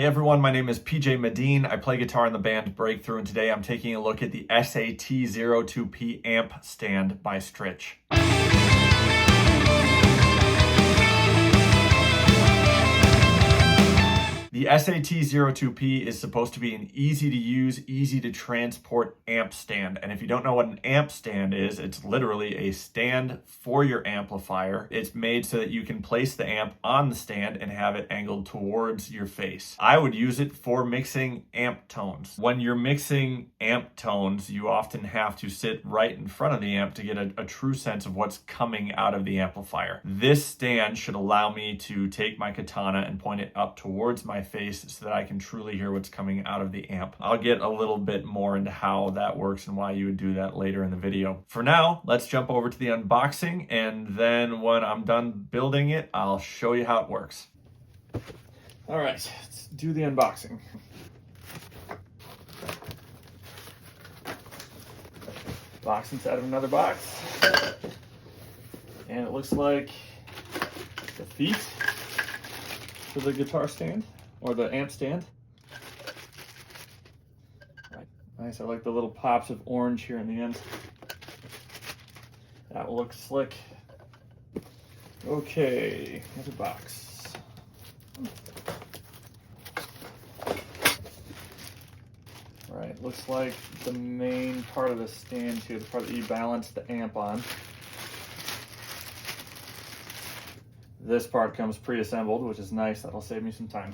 Hey everyone, my name is PJ Medin. I play guitar in the band Breakthrough, and today I'm taking a look at the SAT-02P amp stand by Strich. The SAT-02P is supposed to be an easy to use, easy to transport amp stand. And if you don't know what an amp stand is, it's literally a stand for your amplifier. It's made so that you can place the amp on the stand and have it angled towards your face. I would use it for mixing amp tones. When you're mixing amp tones, you often have to sit right in front of the amp to get a true sense of what's coming out of the amplifier. This stand should allow me to take my katana and point it up towards my face so that I can truly hear what's coming out of the amp. I'll get a little bit more into how that works and why you would do that later in the video. For now, let's jump over to the unboxing, and then when I'm done building it, I'll show you how it works. All right, let's do the unboxing. Box inside of another box. And it looks like the feet for the guitar stand. Or the amp stand. Right. Nice, I like the little pops of orange here in the end. That will look slick. Okay, here's a box. Right, looks like the main part of the stand here, the part that you balance the amp on. This part comes pre-assembled, which is nice. That'll save me some time.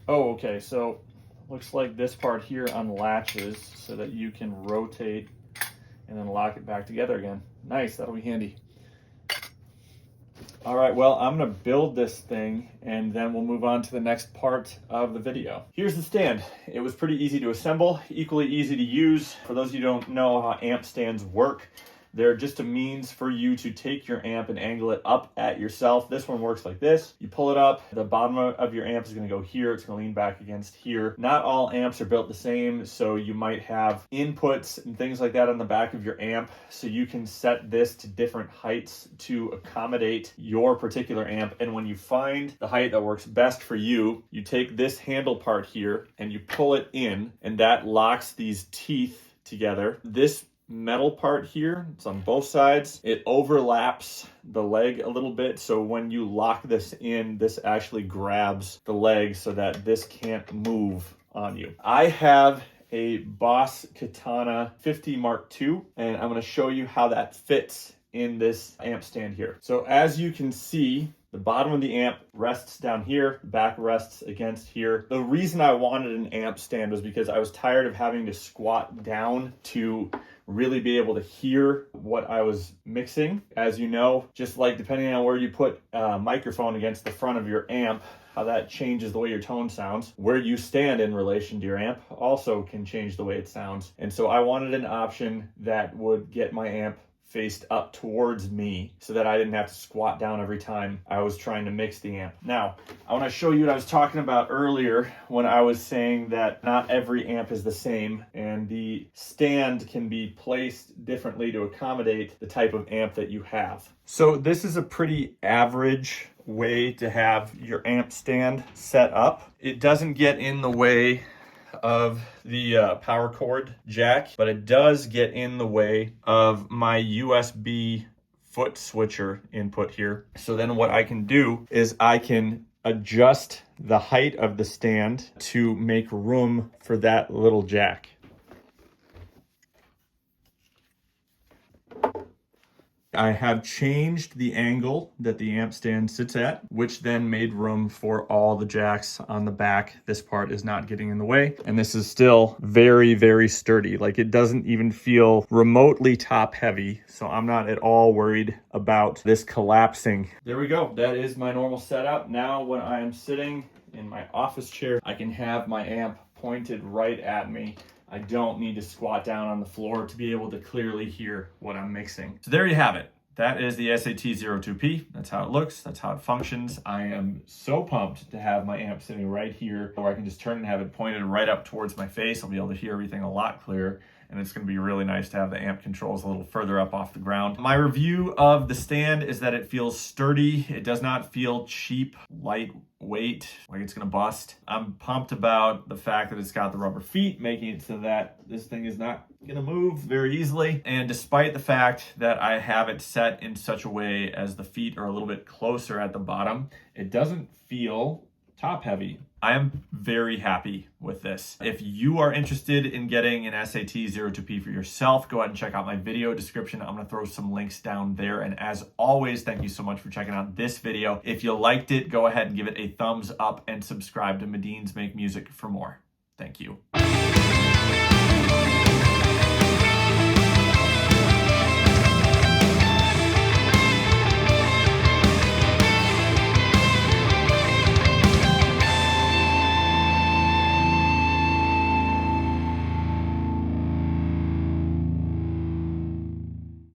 Oh, okay, so looks like this part here unlatches so that you can rotate and then lock it back together again. Nice, that'll be handy. All right, well, I'm gonna build this thing and then we'll move on to the next part of the video. Here's the stand. It was pretty easy to assemble, equally easy to use. For those of you who don't know how amp stands work, they're just a means for you to take your amp and angle it up at yourself. This one works like this. You pull it up, the bottom of your amp is gonna go here, it's gonna lean back against here. Not all amps are built the same, so you might have inputs and things like that on the back of your amp, so you can set this to different heights to accommodate your particular amp. And when you find the height that works best for you, you take this handle part here and you pull it in, and that locks these teeth together. This metal part here, it's on both sides. It overlaps the leg a little bit, so when you lock this in, this actually grabs the leg so that this can't move on you. I have a Boss Katana 50 Mark II, and I'm going to show you how that fits in this amp stand here. So as you can see, the bottom of the amp rests down here, the back rests against here. The reason I wanted an amp stand was because I was tired of having to squat down to really be able to hear what I was mixing. As you know, just like depending on where you put a microphone against the front of your amp, how that changes the way your tone sounds. Where you stand in relation to your amp also can change the way it sounds. And so I wanted an option that would get my amp faced up towards me so that I didn't have to squat down every time I was trying to mix the amp. Now, I want to show you what I was talking about earlier when I was saying that not every amp is the same and the stand can be placed differently to accommodate the type of amp that you have. So this is a pretty average way to have your amp stand set up. It doesn't get in the way of the power cord jack, but it does get in the way of my USB foot switcher input here. So then what I can do is I can adjust the height of the stand to make room for that little jack. I have changed the angle that the amp stand sits at, which then made room for all the jacks on the back. This part is not getting in the way, and this is still very, very sturdy. Like, it doesn't even feel remotely top heavy, so I'm not at all worried about this collapsing. There we go. That is my normal setup. Now when I am sitting in my office chair, I can have my amp pointed right at me. I don't need to squat down on the floor to be able to clearly hear what I'm mixing. So there you have it. That is the SAT-02P. That's how it looks. That's how it functions. I am so pumped to have my amp sitting right here where I can just turn and have it pointed right up towards my face. I'll be able to hear everything a lot clearer. and it's going to be really nice to have the amp controls a little further up off the ground. My review of the stand is that it feels sturdy. It does not feel cheap, lightweight, like it's going to bust. I'm pumped about the fact that it's got the rubber feet, making it so that this thing is not going to move very easily. And despite the fact that I have it set in such a way as the feet are a little bit closer at the bottom, it doesn't feel top heavy. I am very happy with this. If you are interested in getting an SAT-02P for yourself, go ahead and check out my video description. I'm going to throw some links down there. And as always, thank you so much for checking out this video. If you liked it, go ahead and give it a thumbs up and subscribe to Medins Make Music for more. Thank you.